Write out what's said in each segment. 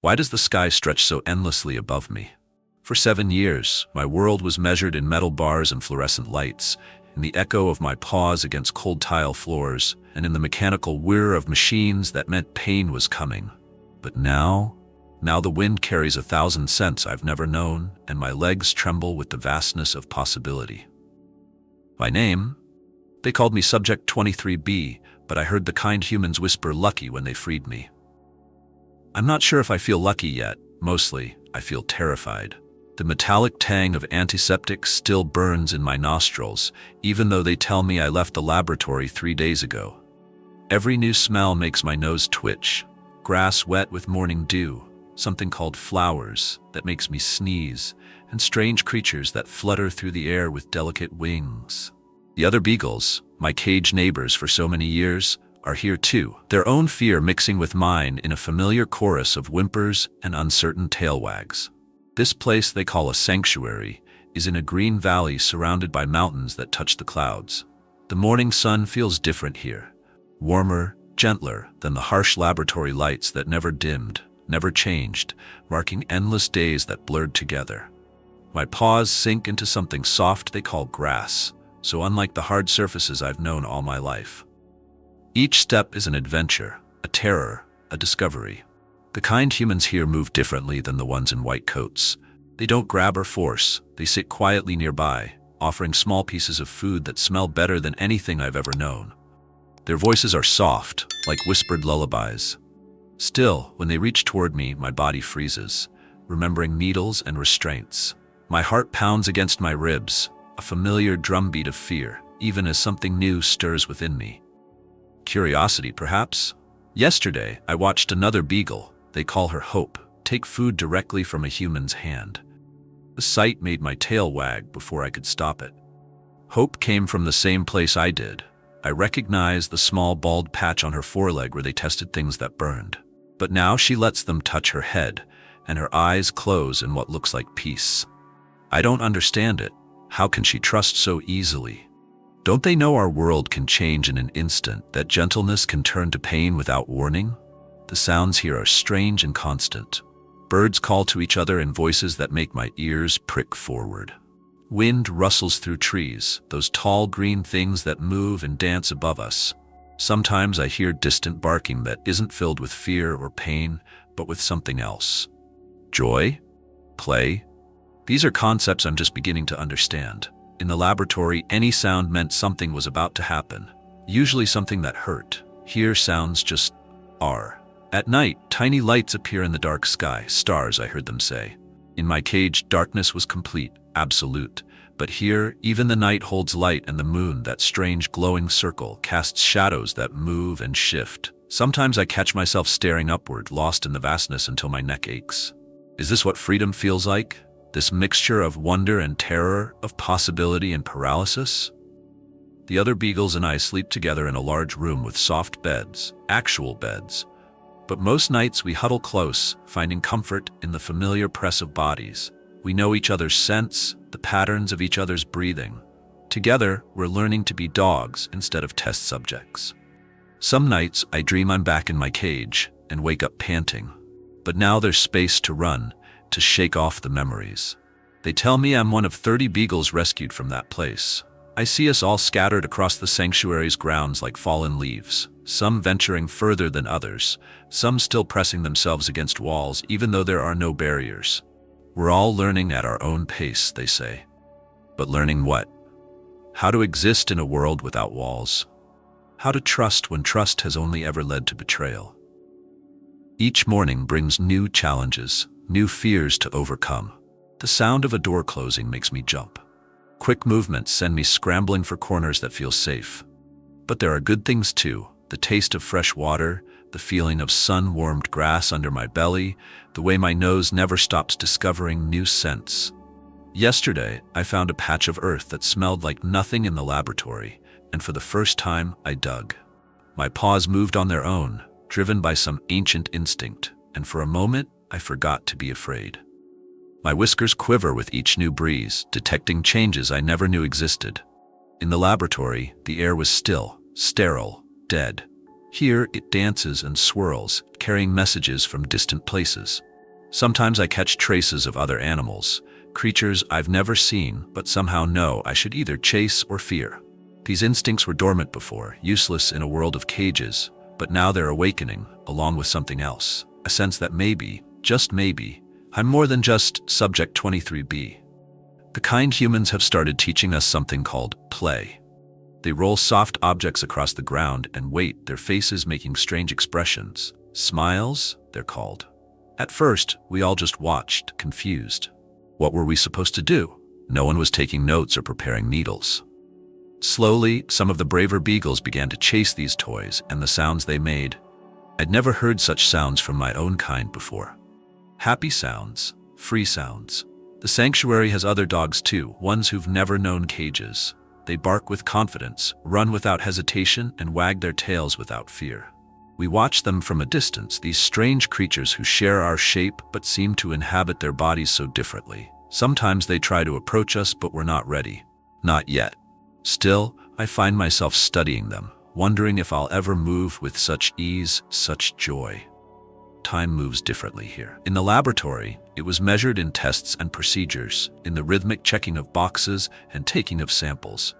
Why does the sky stretch so endlessly above me? For 7 years, my world was measured in metal bars and fluorescent lights, in the echo of my paws against cold tile floors, and in the mechanical whir of machines that meant pain was coming. But now the wind carries 1,000 scents I've never known, and my legs tremble with the vastness of possibility. My name? They called me Subject 23B, but I heard the kind humans whisper lucky when they freed me. I'm not sure if I feel lucky yet. Mostly, I feel terrified. The metallic tang of antiseptic still burns in my nostrils, even though they tell me I left the laboratory 3 days ago. Every new smell makes my nose twitch. Grass wet with morning dew, something called flowers that makes me sneeze, and strange creatures that flutter through the air with delicate wings. The other beagles, my cage neighbors for so many years, are here too, their own fear mixing with mine in a familiar chorus of whimpers and uncertain tail wags. This place they call a sanctuary is in a green valley surrounded by mountains that touch the clouds. The morning sun feels different here, warmer, gentler than the harsh laboratory lights that never dimmed, never changed, marking endless days that blurred together. My paws sink into something soft they call grass, so unlike the hard surfaces I've known all my life. Each step is an adventure, a terror, a discovery. The kind humans here move differently than the ones in white coats. They don't grab or force, they sit quietly nearby, offering small pieces of food that smell better than anything I've ever known. Their voices are soft, like whispered lullabies. Still, when they reach toward me, my body freezes, remembering needles and restraints. My heart pounds against my ribs, a familiar drumbeat of fear, even as something new stirs within me. Curiosity, perhaps? Yesterday, I watched another beagle, they call her Hope, take food directly from a human's hand. The sight made my tail wag before I could stop it. Hope came from the same place I did. I recognized the small bald patch on her foreleg where they tested things that burned. But now she lets them touch her head, and her eyes close in what looks like peace. I don't understand it. How can she trust so easily? Don't they know our world can change in an instant, that gentleness can turn to pain without warning? The sounds here are strange and constant. Birds call to each other in voices that make my ears prick forward. Wind rustles through trees, those tall green things that move and dance above us. Sometimes I hear distant barking that isn't filled with fear or pain, but with something else. Joy? Play? These are concepts I'm just beginning to understand. In the laboratory, any sound meant something was about to happen, usually something that hurt. Here, sounds just are. At night, tiny lights appear in the dark sky, stars, I heard them say. In my cage, darkness was complete, absolute. But here, even the night holds light, and the moon, that strange glowing circle, casts shadows that move and shift. Sometimes I catch myself staring upward, lost in the vastness until my neck aches. Is this what freedom feels like? This mixture of wonder and terror, of possibility and paralysis? The other beagles and I sleep together in a large room with soft beds, actual beds. But most nights we huddle close, finding comfort in the familiar press of bodies. We know each other's scents, the patterns of each other's breathing. Together, we're learning to be dogs instead of test subjects. Some nights I dream I'm back in my cage and wake up panting. But now there's space to run, to shake off the memories. They tell me I'm one of 30 beagles rescued from that place. I see us all scattered across the sanctuary's grounds like fallen leaves, some venturing further than others, some still pressing themselves against walls even though there are no barriers. We're all learning at our own pace, they say. But learning what? How to exist in a world without walls. How to trust when trust has only ever led to betrayal. Each morning brings new challenges, new fears to overcome. The sound of a door closing makes me jump. Quick movements send me scrambling for corners that feel safe. But there are good things too. The taste of fresh water, the feeling of sun-warmed grass under my belly, the way my nose never stops discovering new scents. Yesterday, I found a patch of earth that smelled like nothing in the laboratory, and for the first time, I dug. My paws moved on their own, driven by some ancient instinct, and for a moment, I forgot to be afraid. My whiskers quiver with each new breeze, detecting changes I never knew existed. In the laboratory, the air was still, sterile, dead. Here, it dances and swirls, carrying messages from distant places. Sometimes I catch traces of other animals, creatures I've never seen but somehow know I should either chase or fear. These instincts were dormant before, useless in a world of cages, but now they're awakening, along with something else, a sense that maybe, just maybe, I'm more than just Subject 23B. The kind humans have started teaching us something called play. They roll soft objects across the ground and wait, their faces making strange expressions. Smiles, they're called. At first, we all just watched, confused. What were we supposed to do? No one was taking notes or preparing needles. Slowly, some of the braver beagles began to chase these toys, and the sounds they made. I'd never heard such sounds from my own kind before. Happy sounds, free sounds. The sanctuary has other dogs too, ones who've never known cages. They bark with confidence, run without hesitation, and wag their tails without fear. We watch them from a distance, these strange creatures who share our shape but seem to inhabit their bodies so differently. Sometimes they try to approach us, but we're not ready. Not yet. Still, I find myself studying them, wondering if I'll ever move with such ease, such joy. Time moves differently here. In the laboratory, it was measured in tests and procedures, in the rhythmic checking of boxes and taking of samples.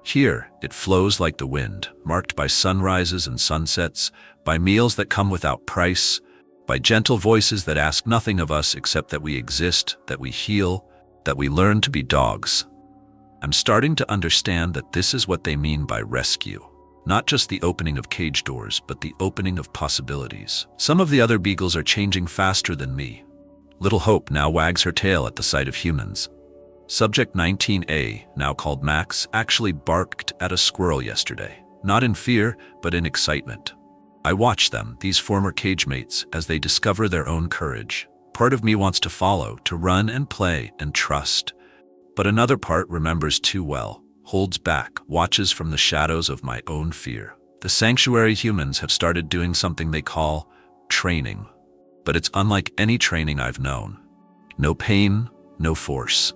Here, it flows like the wind, marked by sunrises and sunsets, by meals that come without price, by gentle voices that ask nothing of us except that we exist, that we heal, that we learn to be dogs. I'm starting to understand that this is what they mean by rescue. Not just the opening of cage doors, but the opening of possibilities. Some of the other beagles are changing faster than me. Little Hope now wags her tail at the sight of humans. Subject 19A, now called Max, actually barked at a squirrel yesterday. Not in fear, but in excitement. I watch them, these former cage mates, as they discover their own courage. Part of me wants to follow, to run and play and trust. But another part remembers too well, holds back, watches from the shadows of my own fear. The sanctuary humans have started doing something they call training. But it's unlike any training I've known. No pain, no force.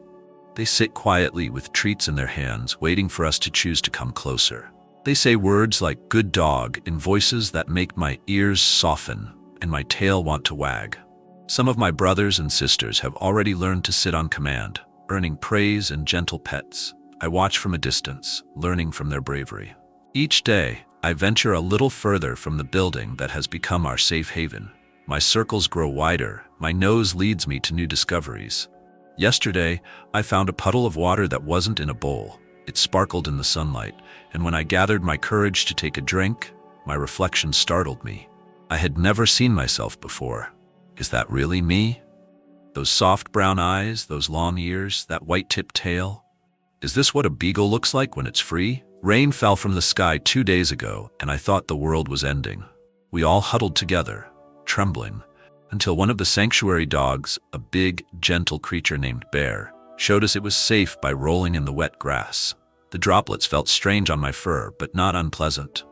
They sit quietly with treats in their hands, waiting for us to choose to come closer. They say words like "good dog" in voices that make my ears soften and my tail want to wag. Some of my brothers and sisters have already learned to sit on command, earning praise and gentle pets. I watch from a distance, learning from their bravery. Each day, I venture a little further from the building that has become our safe haven. My circles grow wider, my nose leads me to new discoveries. Yesterday, I found a puddle of water that wasn't in a bowl. It sparkled in the sunlight, and when I gathered my courage to take a drink, my reflection startled me. I had never seen myself before. Is that really me? Those soft brown eyes, those long ears, that white-tipped tail? Is this what a beagle looks like when it's free? Rain fell from the sky 2 days ago, and I thought the world was ending. We all huddled together, trembling, until one of the sanctuary dogs, a big, gentle creature named Bear, showed us it was safe by rolling in the wet grass. The droplets felt strange on my fur, but not unpleasant.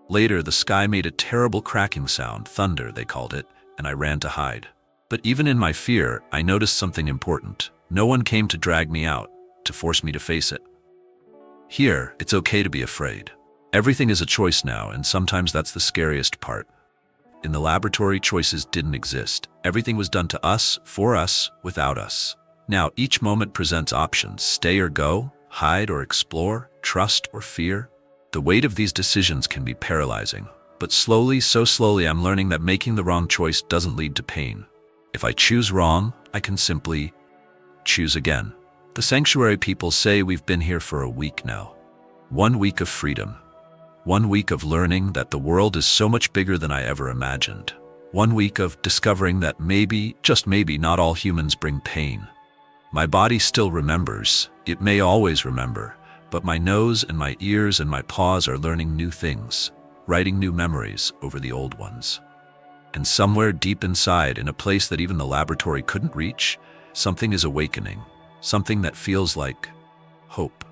Later, the sky made a terrible cracking sound, thunder they called it, and I ran to hide. But even in my fear, I noticed something important. No one came to drag me out, to force me to face it. Here, it's okay to be afraid. Everything is a choice now, and sometimes that's the scariest part. In the laboratory, choices didn't exist. Everything was done to us, for us, without us. Now, each moment presents options: stay or go, hide or explore, trust or fear. The weight of these decisions can be paralyzing. But slowly, so slowly, I'm learning that making the wrong choice doesn't lead to pain. If I choose wrong, I can simply choose again. The sanctuary people say we've been here for a week now. 1 week of freedom. 1 week of learning that the world is so much bigger than I ever imagined. 1 week of discovering that maybe, just maybe, not all humans bring pain. My body still remembers. It may always remember, but my nose and my ears and my paws are learning new things, writing new memories over the old ones. And somewhere deep inside, in a place that even the laboratory couldn't reach, something is awakening, something that feels like hope.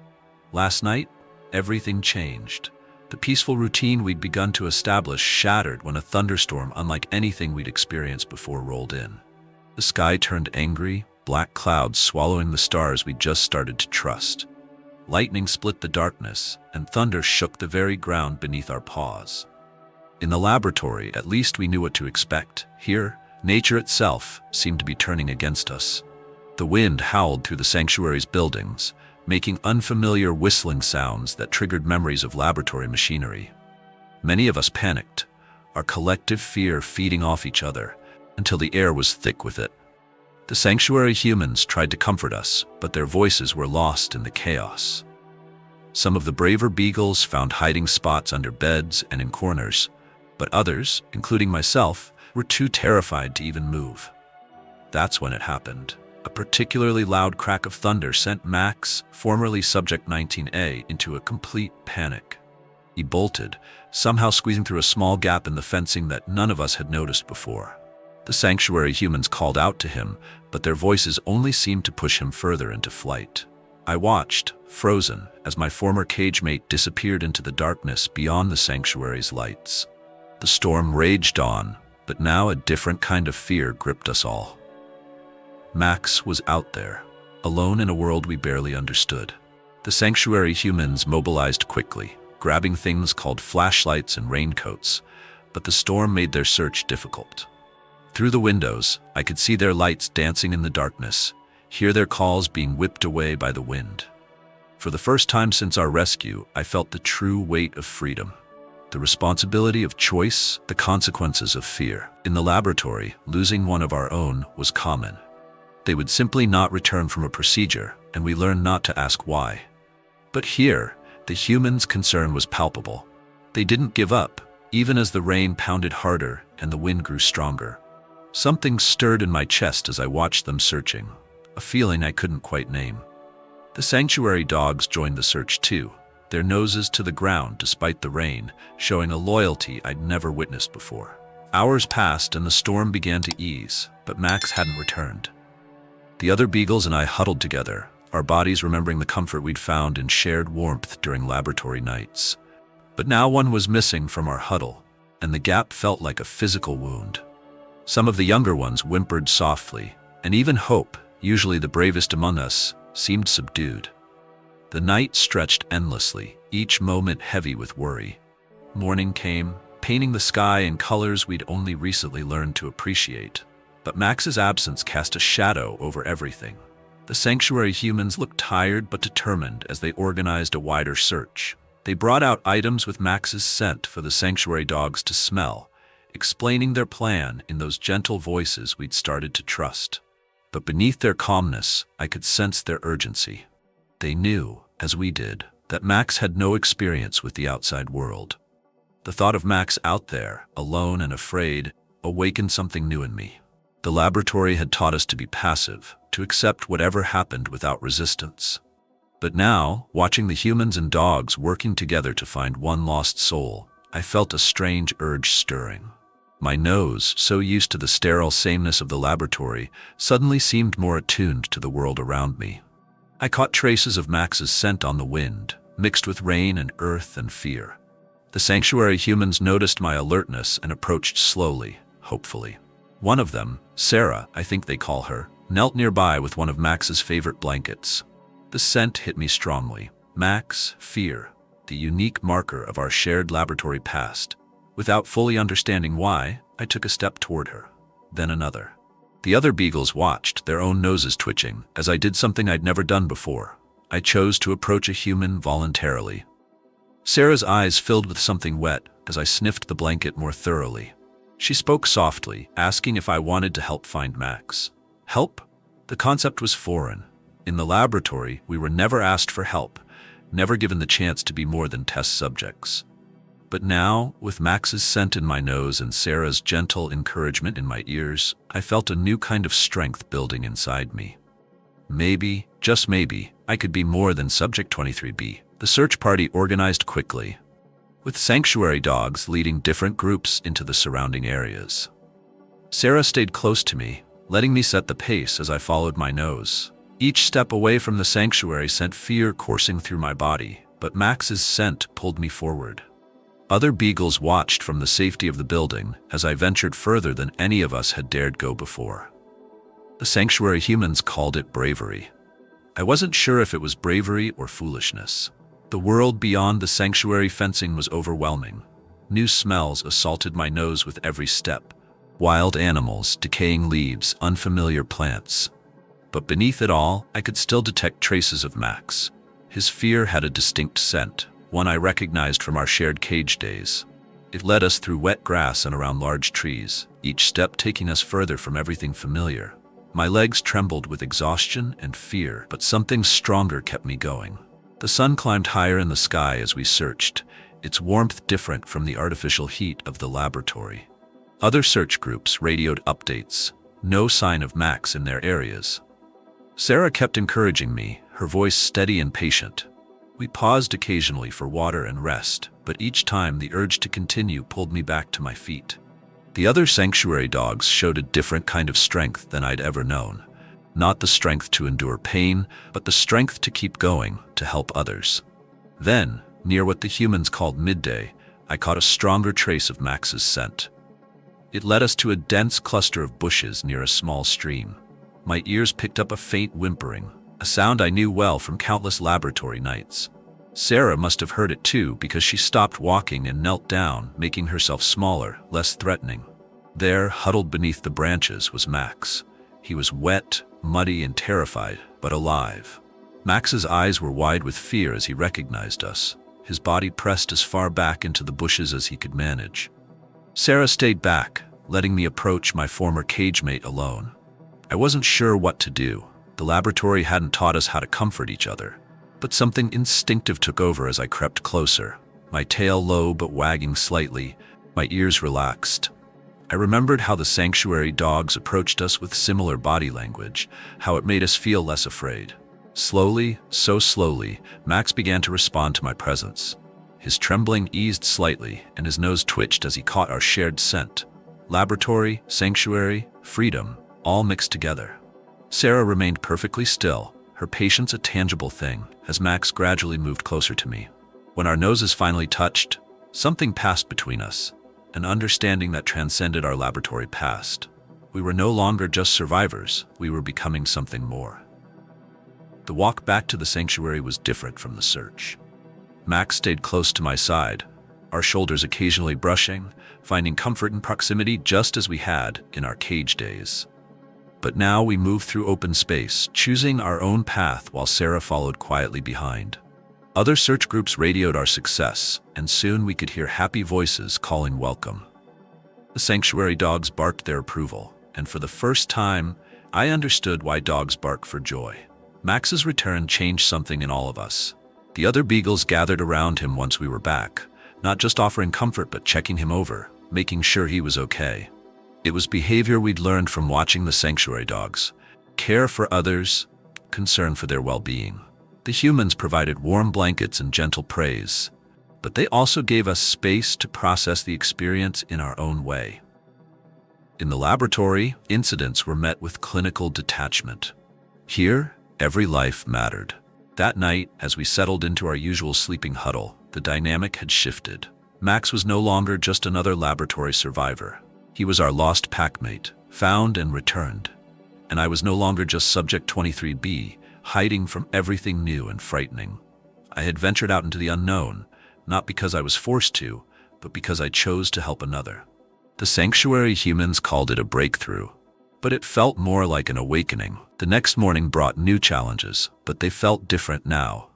Last night, everything changed. The peaceful routine we'd begun to establish shattered when a thunderstorm unlike anything we'd experienced before rolled in. The sky turned angry, black clouds swallowing the stars we'd just started to trust. Lightning split the darkness, and thunder shook the very ground beneath our paws. In the laboratory, at least we knew what to expect. Here, Nature itself seemed to be turning against us. The wind howled through the sanctuary's buildings, making unfamiliar whistling sounds that triggered memories of laboratory machinery. Many of us panicked, our collective fear feeding off each other, until the air was thick with it. The sanctuary humans tried to comfort us, but their voices were lost in the chaos. Some of the braver beagles found hiding spots under beds and in corners, but others, including myself, were too terrified to even move. That's when it happened. A particularly loud crack of thunder sent Max, formerly Subject 19A, into a complete panic. He bolted, somehow squeezing through a small gap in the fencing that none of us had noticed before. The sanctuary humans called out to him, but their voices only seemed to push him further into flight. I watched, frozen, as my former cage mate disappeared into the darkness beyond the sanctuary's lights. The storm raged on, but now a different kind of fear gripped us all. Max was out there, alone in a world we barely understood. The sanctuary humans mobilized quickly, grabbing things called flashlights and raincoats, but the storm made their search difficult. Through the windows, I could see their lights dancing in the darkness, hear their calls being whipped away by the wind. For the first time since our rescue, I felt the true weight of freedom. The responsibility of choice, the consequences of fear. In the laboratory, losing one of our own was common. They would simply not return from a procedure, and we learned not to ask why. But here, the humans' concern was palpable. They didn't give up, even as the rain pounded harder and the wind grew stronger. Something stirred in my chest as I watched them searching, a feeling I couldn't quite name. The sanctuary dogs joined the search too, their noses to the ground despite the rain, showing a loyalty I'd never witnessed before. Hours passed and the storm began to ease, but Max hadn't returned. The other beagles and I huddled together, our bodies remembering the comfort we'd found in shared warmth during laboratory nights. But now one was missing from our huddle, and the gap felt like a physical wound. Some of the younger ones whimpered softly, and even Hope, usually the bravest among us, seemed subdued. The night stretched endlessly, each moment heavy with worry. Morning came, painting the sky in colors we'd only recently learned to appreciate. But Max's absence cast a shadow over everything. The sanctuary humans looked tired but determined as they organized a wider search. They brought out items with Max's scent for the sanctuary dogs to smell, explaining their plan in those gentle voices we'd started to trust. But beneath their calmness, I could sense their urgency. They knew, as we did, that Max had no experience with the outside world. The thought of Max out there, alone and afraid, awakened something new in me. The laboratory had taught us to be passive, to accept whatever happened without resistance. But now, watching the humans and dogs working together to find one lost soul, I felt a strange urge stirring. My nose, so used to the sterile sameness of the laboratory, suddenly seemed more attuned to the world around me. I caught traces of Max's scent on the wind, mixed with rain and earth and fear. The sanctuary humans noticed my alertness and approached slowly, hopefully. One of them, Sarah, I think they call her, knelt nearby with one of Max's favorite blankets. The scent hit me strongly. Max, fear, the unique marker of our shared laboratory past. Without fully understanding why, I took a step toward her, then another. The other beagles watched, their own noses twitching, as I did something I'd never done before. I chose to approach a human voluntarily. Sarah's eyes filled with something wet as I sniffed the blanket more thoroughly. She spoke softly, asking if I wanted to help find Max. Help? The concept was foreign. In the laboratory, we were never asked for help, never given the chance to be more than test subjects. But now, with Max's scent in my nose and Sarah's gentle encouragement in my ears, I felt a new kind of strength building inside me. Maybe, just maybe, I could be more than Subject 23B. The search party organized quickly, with sanctuary dogs leading different groups into the surrounding areas. Sarah stayed close to me, letting me set the pace as I followed my nose. Each step away from the sanctuary sent fear coursing through my body, but Max's scent pulled me forward. Other beagles watched from the safety of the building as I ventured further than any of us had dared go before. The sanctuary humans called it bravery. I wasn't sure if it was bravery or foolishness. The world beyond the sanctuary fencing was overwhelming. New smells assaulted my nose with every step. Wild animals, decaying leaves, unfamiliar plants. But beneath it all, I could still detect traces of Max. His fear had a distinct scent, one I recognized from our shared cage days. It led us through wet grass and around large trees, each step taking us further from everything familiar. My legs trembled with exhaustion and fear, but something stronger kept me going. The sun climbed higher in the sky as we searched, its warmth different from the artificial heat of the laboratory. Other search groups radioed updates, no sign of Max in their areas. Sarah kept encouraging me, her voice steady and patient. We paused occasionally for water and rest, but each time the urge to continue pulled me back to my feet. The other sanctuary dogs showed a different kind of strength than I'd ever known. Not the strength to endure pain, but the strength to keep going, to help others. Then, near what the humans called midday, I caught a stronger trace of Max's scent. It led us to a dense cluster of bushes near a small stream. My ears picked up a faint whimpering, a sound I knew well from countless laboratory nights. Sarah must have heard it too because she stopped walking and knelt down, making herself smaller, less threatening. There, huddled beneath the branches, was Max. He was wet, muddy, and terrified, but alive. Max's eyes were wide with fear as he recognized us. His body pressed as far back into the bushes as he could manage. Sarah stayed back, letting me approach my former cage mate alone. I wasn't sure what to do. The laboratory hadn't taught us how to comfort each other. But something instinctive took over as I crept closer, my tail low but wagging slightly, my ears relaxed. I remembered how the sanctuary dogs approached us with similar body language, how it made us feel less afraid. Slowly, so slowly, Max began to respond to my presence. His trembling eased slightly, and his nose twitched as he caught our shared scent. Laboratory, sanctuary, freedom, all mixed together. Sarah remained perfectly still, her patience a tangible thing, as Max gradually moved closer to me. When our noses finally touched, something passed between us, an understanding that transcended our laboratory past. We were no longer just survivors, we were becoming something more. The walk back to the sanctuary was different from the search. Max stayed close to my side, our shoulders occasionally brushing, finding comfort in proximity just as we had in our cage days. But now we moved through open space, choosing our own path while Sarah followed quietly behind. Other search groups radioed our success, and soon we could hear happy voices calling welcome. The sanctuary dogs barked their approval, and for the first time, I understood why dogs bark for joy. Max's return changed something in all of us. The other beagles gathered around him once we were back, not just offering comfort but checking him over, making sure he was okay. It was behavior we'd learned from watching the sanctuary dogs. Care for others, concern for their well-being. The humans provided warm blankets and gentle praise, but they also gave us space to process the experience in our own way. In the laboratory, incidents were met with clinical detachment. Here, every life mattered. That night, as we settled into our usual sleeping huddle, the dynamic had shifted. Max was no longer just another laboratory survivor. He was our lost packmate, found and returned. And I was no longer just Subject 23B, hiding from everything new and frightening. I had ventured out into the unknown, not because I was forced to, but because I chose to help another. The sanctuary humans called it a breakthrough, but it felt more like an awakening. The next morning brought new challenges, but they felt different now.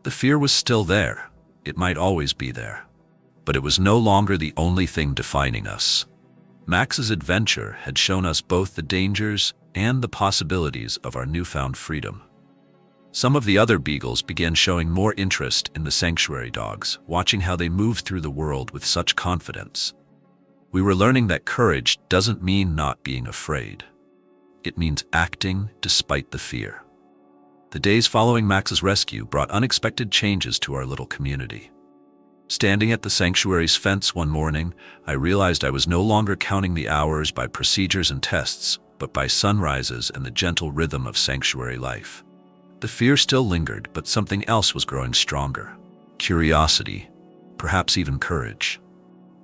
The fear was still there. It might always be there. But it was no longer the only thing defining us. Max's adventure had shown us both the dangers and the possibilities of our newfound freedom. Some of the other beagles began showing more interest in the sanctuary dogs, watching how they moved through the world with such confidence. We were learning that courage doesn't mean not being afraid. It means acting despite the fear. The days following Max's rescue brought unexpected changes to our little community. Standing at the sanctuary's fence one morning, I realized I was no longer counting the hours by procedures and tests, but by sunrises and the gentle rhythm of sanctuary life. The fear still lingered, but something else was growing stronger. Curiosity, perhaps even courage.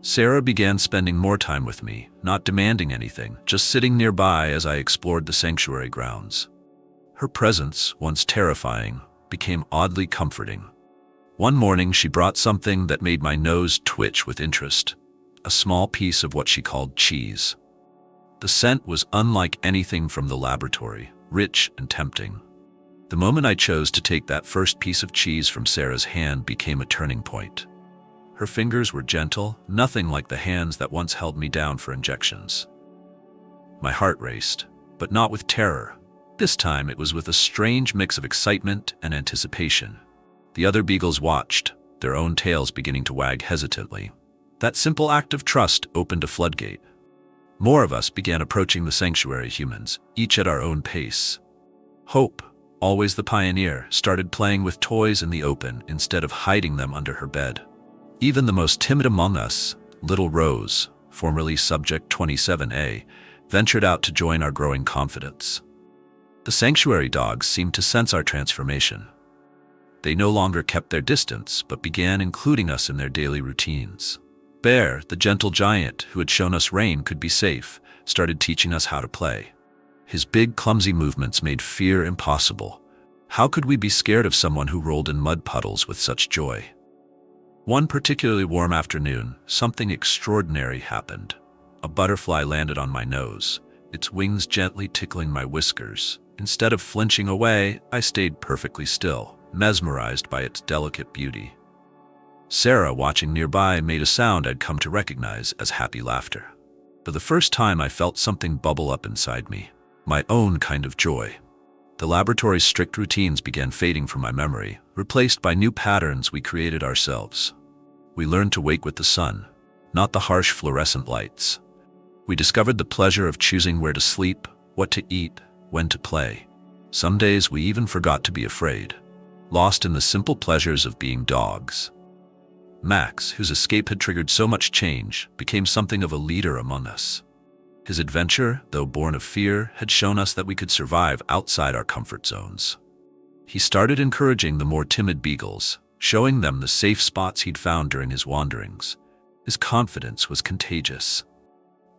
Sarah began spending more time with me, not demanding anything, just sitting nearby as I explored the sanctuary grounds. Her presence, once terrifying, became oddly comforting. One morning she brought something that made my nose twitch with interest, a small piece of what she called cheese. The scent was unlike anything from the laboratory, rich and tempting. The moment I chose to take that first piece of cheese from Sarah's hand became a turning point. Her fingers were gentle, nothing like the hands that once held me down for injections. My heart raced, but not with terror. This time it was with a strange mix of excitement and anticipation. The other beagles watched, their own tails beginning to wag hesitantly. That simple act of trust opened a floodgate. More of us began approaching the sanctuary humans, each at our own pace. Hope, always the pioneer, started playing with toys in the open instead of hiding them under her bed. Even the most timid among us, little Rose, formerly Subject 27A, ventured out to join our growing confidence. The sanctuary dogs seemed to sense our transformation. They no longer kept their distance, but began including us in their daily routines. Bear, the gentle giant who had shown us Rain could be safe, started teaching us how to play. His big, clumsy movements made fear impossible. How could we be scared of someone who rolled in mud puddles with such joy? One particularly warm afternoon, something extraordinary happened. A butterfly landed on my nose, its wings gently tickling my whiskers. Instead of flinching away, I stayed perfectly still, mesmerized by its delicate beauty. Sarah, watching nearby, made a sound I'd come to recognize as happy laughter. For the first time, I felt something bubble up inside me, my own kind of joy. The laboratory's strict routines began fading from my memory, replaced by new patterns we created ourselves. We learned to wake with the sun, not the harsh fluorescent lights. We discovered the pleasure of choosing where to sleep, what to eat, when to play. Some days we even forgot to be afraid, lost in the simple pleasures of being dogs. Max, whose escape had triggered so much change, became something of a leader among us. His adventure, though born of fear, had shown us that we could survive outside our comfort zones. He started encouraging the more timid beagles, showing them the safe spots he'd found during his wanderings. His confidence was contagious.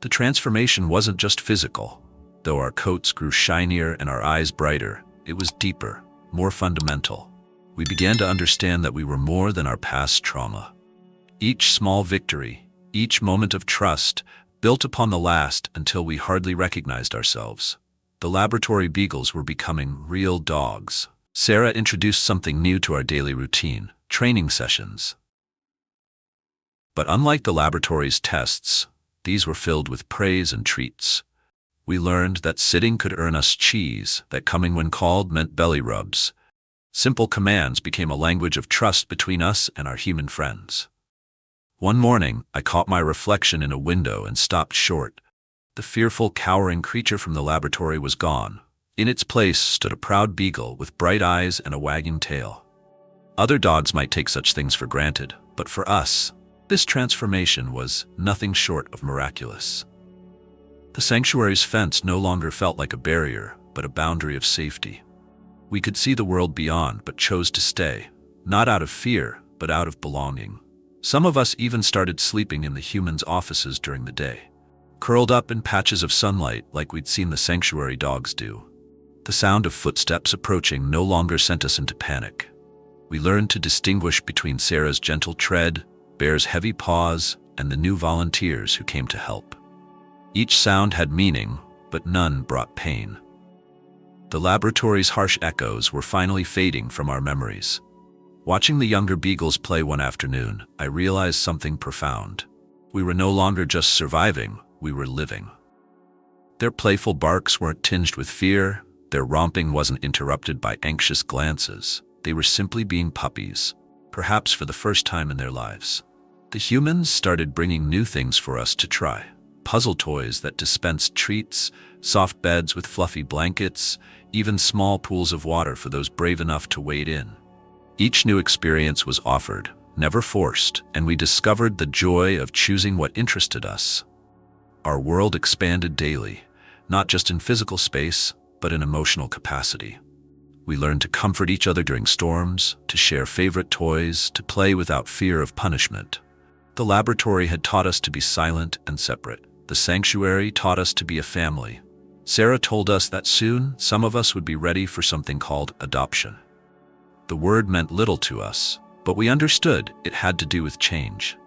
The transformation wasn't just physical. Though our coats grew shinier and our eyes brighter, it was deeper, more fundamental. We began to understand that we were more than our past trauma. Each small victory, each moment of trust, built upon the last until we hardly recognized ourselves. The laboratory beagles were becoming real dogs. Sarah introduced something new to our daily routine: training sessions. But unlike the laboratory's tests, these were filled with praise and treats. We learned that sitting could earn us cheese, that coming when called meant belly rubs. Simple commands became a language of trust between us and our human friends. One morning, I caught my reflection in a window and stopped short. The fearful, cowering creature from the laboratory was gone. In its place stood a proud beagle with bright eyes and a wagging tail. Other dogs might take such things for granted, but for us, this transformation was nothing short of miraculous. The sanctuary's fence no longer felt like a barrier, but a boundary of safety. We could see the world beyond, but chose to stay, not out of fear, but out of belonging. Some of us even started sleeping in the humans' offices during the day, curled up in patches of sunlight like we'd seen the sanctuary dogs do. The sound of footsteps approaching no longer sent us into panic. We learned to distinguish between Sarah's gentle tread, Bear's heavy paws, and the new volunteers who came to help. Each sound had meaning, but none brought pain. The laboratory's harsh echoes were finally fading from our memories. Watching the younger beagles play one afternoon, I realized something profound. We were no longer just surviving, we were living. Their playful barks weren't tinged with fear, their romping wasn't interrupted by anxious glances. They were simply being puppies, perhaps for the first time in their lives. The humans started bringing new things for us to try. Puzzle toys that dispensed treats, soft beds with fluffy blankets, even small pools of water for those brave enough to wade in. Each new experience was offered, never forced, and we discovered the joy of choosing what interested us. Our world expanded daily, not just in physical space, but in emotional capacity. We learned to comfort each other during storms, to share favorite toys, to play without fear of punishment. The laboratory had taught us to be silent and separate. The sanctuary taught us to be a family. Sarah told us that soon some of us would be ready for something called adoption. The word meant little to us, but we understood it had to do with change.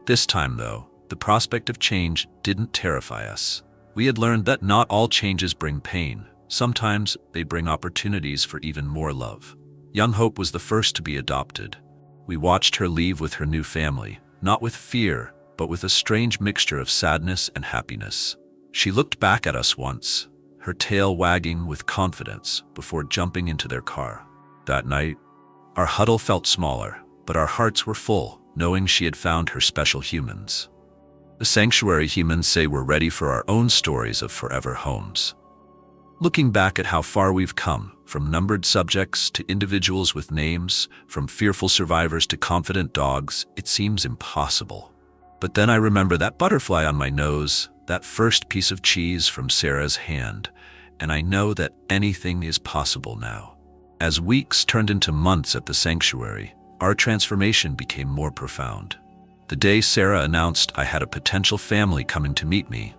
This time, though, the prospect of change didn't terrify us. We had learned that not all changes bring pain. Sometimes they bring opportunities for even more love. Young Hope was the first to be adopted. We watched her leave with her new family, not with fear, but with a strange mixture of sadness and happiness. She looked back at us once, her tail wagging with confidence before jumping into their car. That night, our huddle felt smaller, but our hearts were full, knowing she had found her special humans. The sanctuary humans say we're ready for our own stories of forever homes. Looking back at how far we've come, from numbered subjects to individuals with names, from fearful survivors to confident dogs, it seems impossible. But then I remember that butterfly on my nose, that first piece of cheese from Sarah's hand, and I know that anything is possible now. As weeks turned into months at the sanctuary, our transformation became more profound. The day Sarah announced I had a potential family coming to meet me,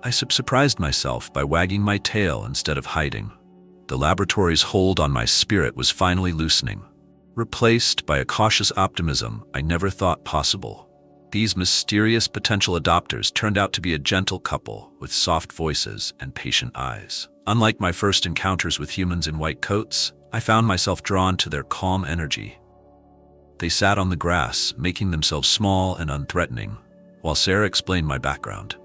I surprised myself by wagging my tail instead of hiding. The laboratory's hold on my spirit was finally loosening, replaced by a cautious optimism I never thought possible. These mysterious potential adopters turned out to be a gentle couple with soft voices and patient eyes. Unlike my first encounters with humans in white coats, I found myself drawn to their calm energy. They sat on the grass, making themselves small and unthreatening, while Sarah explained my background.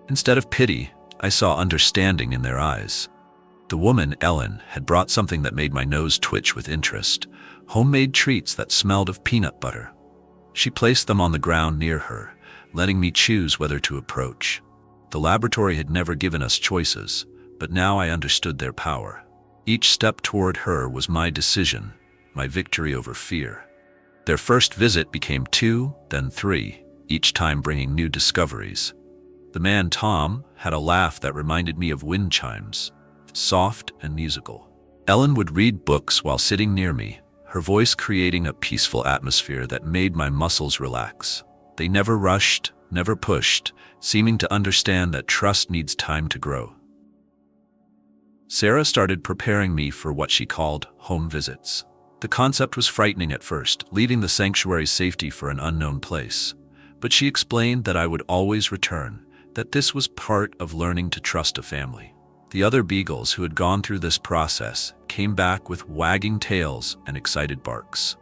Instead of pity, I saw understanding in their eyes. The woman, Ellen, had brought something that made my nose twitch with interest, homemade treats that smelled of peanut butter. She placed them on the ground near her, letting me choose whether to approach. The laboratory had never given us choices, but now I understood their power. Each step toward her was my decision, my victory over fear. Their first visit became 2, then 3, each time bringing new discoveries. The man, Tom, had a laugh that reminded me of wind chimes, soft and musical. Ellen would read books while sitting near me, her voice creating a peaceful atmosphere that made my muscles relax. They never rushed, never pushed, seeming to understand that trust needs time to grow. Sarah started preparing me for what she called home visits. The concept was frightening at first, leaving the sanctuary's safety for an unknown place. But she explained that I would always return, that this was part of learning to trust a family. The other beagles who had gone through this process came back with wagging tails and excited barks.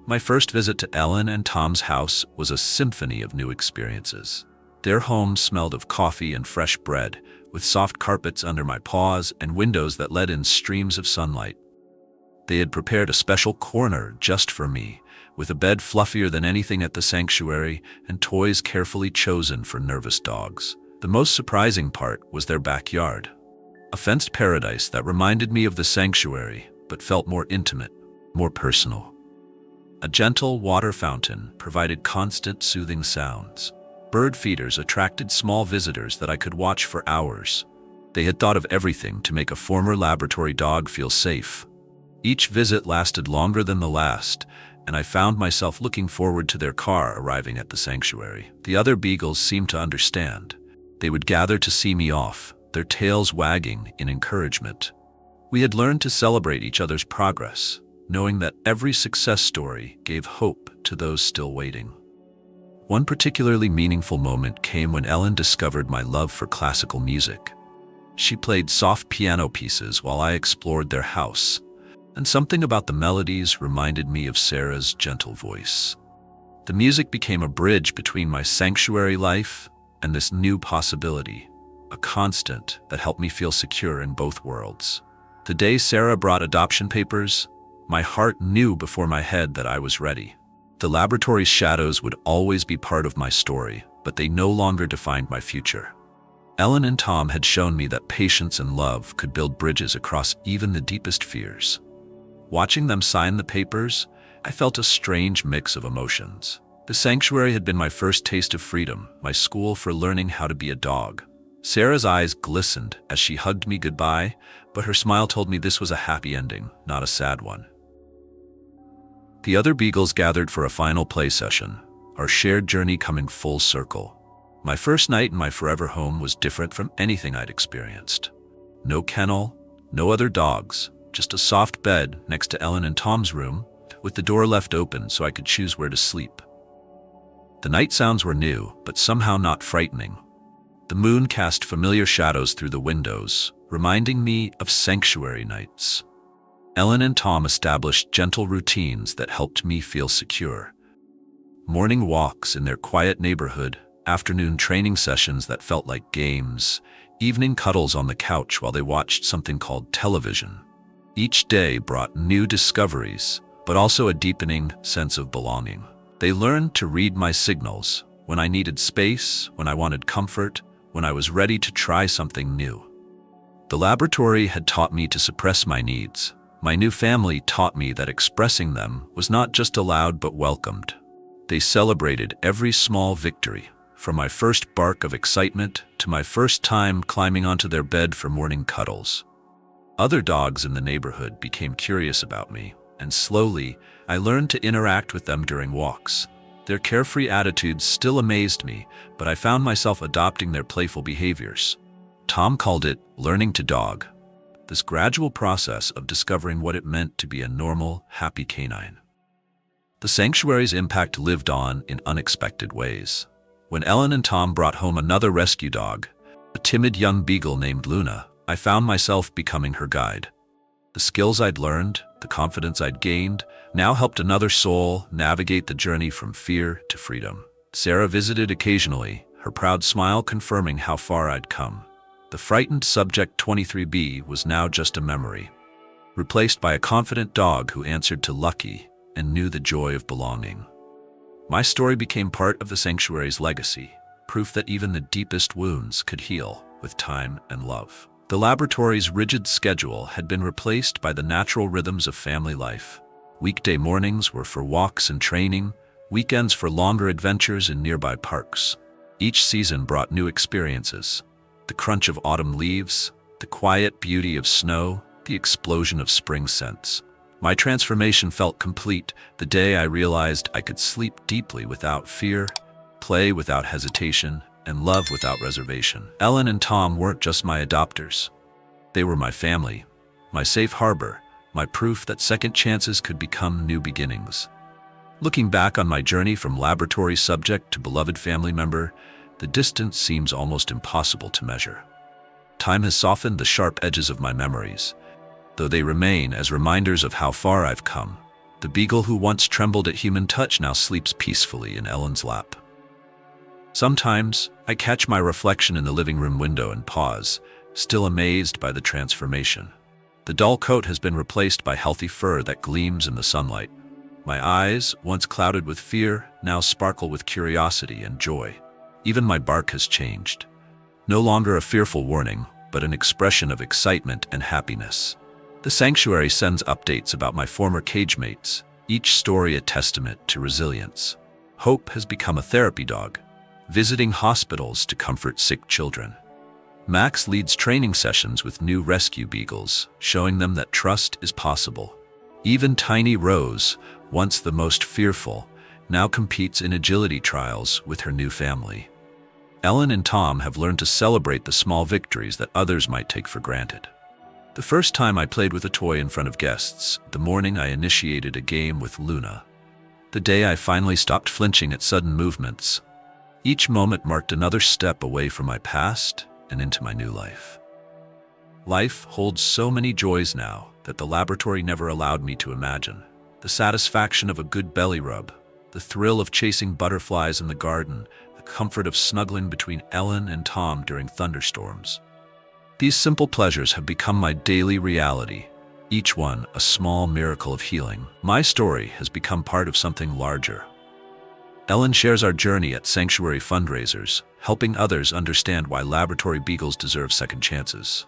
My first visit to Ellen and Tom's house was a symphony of new experiences. Their home smelled of coffee and fresh bread, with soft carpets under my paws and windows that let in streams of sunlight. They had prepared a special corner just for me, with a bed fluffier than anything at the sanctuary and toys carefully chosen for nervous dogs. The most surprising part was their backyard, a fenced paradise that reminded me of the sanctuary but felt more intimate, more personal. A gentle water fountain provided constant soothing sounds. Bird feeders attracted small visitors that I could watch for hours. They had thought of everything to make a former laboratory dog feel safe. Each visit lasted longer than the last, and I found myself looking forward to their car arriving at the sanctuary. The other beagles seemed to understand. They would gather to see me off, their tails wagging in encouragement. We had learned to celebrate each other's progress, knowing that every success story gave hope to those still waiting. One particularly meaningful moment came when Ellen discovered my love for classical music. She played soft piano pieces while I explored their house, and something about the melodies reminded me of Sarah's gentle voice. The music became a bridge between my sanctuary life and this new possibility, a constant that helped me feel secure in both worlds. The day Sarah brought adoption papers, my heart knew before my head that I was ready. The laboratory's shadows would always be part of my story, but they no longer defined my future. Ellen and Tom had shown me that patience and love could build bridges across even the deepest fears. Watching them sign the papers, I felt a strange mix of emotions. The sanctuary had been my first taste of freedom, my school for learning how to be a dog. Sarah's eyes glistened as she hugged me goodbye, but her smile told me this was a happy ending, not a sad one. The other beagles gathered for a final play session, our shared journey coming full circle. My first night in my forever home was different from anything I'd experienced. No kennel, no other dogs, just a soft bed next to Ellen and Tom's room, with the door left open so I could choose where to sleep. The night sounds were new, but somehow not frightening. The moon cast familiar shadows through the windows, reminding me of sanctuary nights. Ellen and Tom established gentle routines that helped me feel secure. Morning walks in their quiet neighborhood, afternoon training sessions that felt like games, evening cuddles on the couch while they watched something called television. Each day brought new discoveries, but also a deepening sense of belonging. They learned to read my signals, when I needed space, when I wanted comfort, when I was ready to try something new. The laboratory had taught me to suppress my needs. My new family taught me that expressing them was not just allowed but welcomed. They celebrated every small victory, from my first bark of excitement to my first time climbing onto their bed for morning cuddles. Other dogs in the neighborhood became curious about me, and slowly, I learned to interact with them during walks. Their carefree attitudes still amazed me, but I found myself adopting their playful behaviors. Tom called it learning to dog, this gradual process of discovering what it meant to be a normal, happy canine. The sanctuary's impact lived on in unexpected ways. When Ellen and Tom brought home another rescue dog, a timid young beagle named Luna, I found myself becoming her guide. The skills I'd learned, the confidence I'd gained, now helped another soul navigate the journey from fear to freedom. Sarah visited occasionally, her proud smile confirming how far I'd come. The frightened subject 23B was now just a memory, replaced by a confident dog who answered to Lucky and knew the joy of belonging. My story became part of the sanctuary's legacy, proof that even the deepest wounds could heal with time and love. The laboratory's rigid schedule had been replaced by the natural rhythms of family life. Weekday mornings were for walks and training, weekends for longer adventures in nearby parks. Each season brought new experiences: the crunch of autumn leaves, the quiet beauty of snow, the explosion of spring scents. My transformation felt complete the day I realized I could sleep deeply without fear, play without hesitation, and love without reservation. Ellen and Tom weren't just my adopters. They were my family, my safe harbor, my proof that second chances could become new beginnings. Looking back on my journey from laboratory subject to beloved family member, the distance seems almost impossible to measure. Time has softened the sharp edges of my memories, though they remain as reminders of how far I've come. The beagle who once trembled at human touch now sleeps peacefully in Ellen's lap. Sometimes, I catch my reflection in the living room window and pause, still amazed by the transformation. The dull coat has been replaced by healthy fur that gleams in the sunlight. My eyes, once clouded with fear, now sparkle with curiosity and joy. Even my bark has changed. No longer a fearful warning, but an expression of excitement and happiness. The sanctuary sends updates about my former cage mates, each story a testament to resilience. Hope has become a therapy dog, visiting hospitals to comfort sick children. Max leads training sessions with new rescue beagles, showing them that trust is possible. Even tiny Rose, once the most fearful, now competes in agility trials with her new family. Ellen and Tom have learned to celebrate the small victories that others might take for granted. The first time I played with a toy in front of guests, the morning I initiated a game with Luna. The day I finally stopped flinching at sudden movements. Each moment marked another step away from my past and into my new life. Life holds so many joys now that the laboratory never allowed me to imagine. The satisfaction of a good belly rub, the thrill of chasing butterflies in the garden, the comfort of snuggling between Ellen and Tom during thunderstorms. These simple pleasures have become my daily reality, each one a small miracle of healing. My story has become part of something larger. Ellen shares our journey at sanctuary fundraisers, helping others understand why laboratory beagles deserve second chances.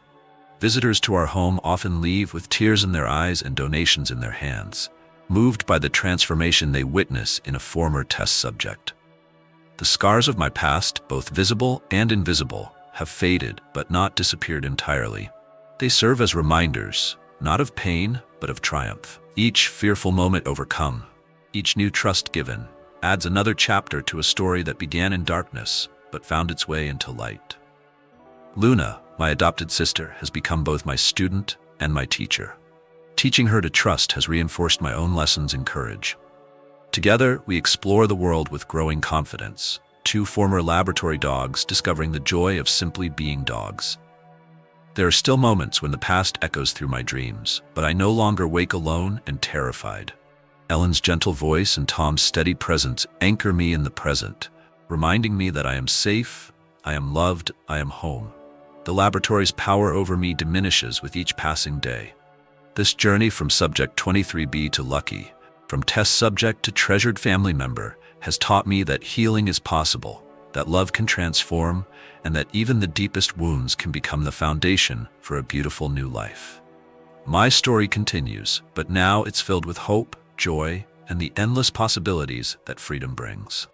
Visitors to our home often leave with tears in their eyes and donations in their hands, moved by the transformation they witness in a former test subject. The scars of my past, both visible and invisible, have faded but not disappeared entirely. They serve as reminders, not of pain, but of triumph. Each fearful moment overcome, each new trust given, adds another chapter to a story that began in darkness but found its way into light. Luna, my adopted sister, has become both my student and my teacher. Teaching her to trust has reinforced my own lessons in courage. Together, we explore the world with growing confidence, two former laboratory dogs discovering the joy of simply being dogs. There are still moments when the past echoes through my dreams, but I no longer wake alone and terrified. Ellen's gentle voice and Tom's steady presence anchor me in the present, reminding me that I am safe, I am loved, I am home. The laboratory's power over me diminishes with each passing day. This journey from Subject 23B to Lucky, from test subject to treasured family member, has taught me that healing is possible, that love can transform, and that even the deepest wounds can become the foundation for a beautiful new life. My story continues, but now it's filled with hope, joy, and the endless possibilities that freedom brings.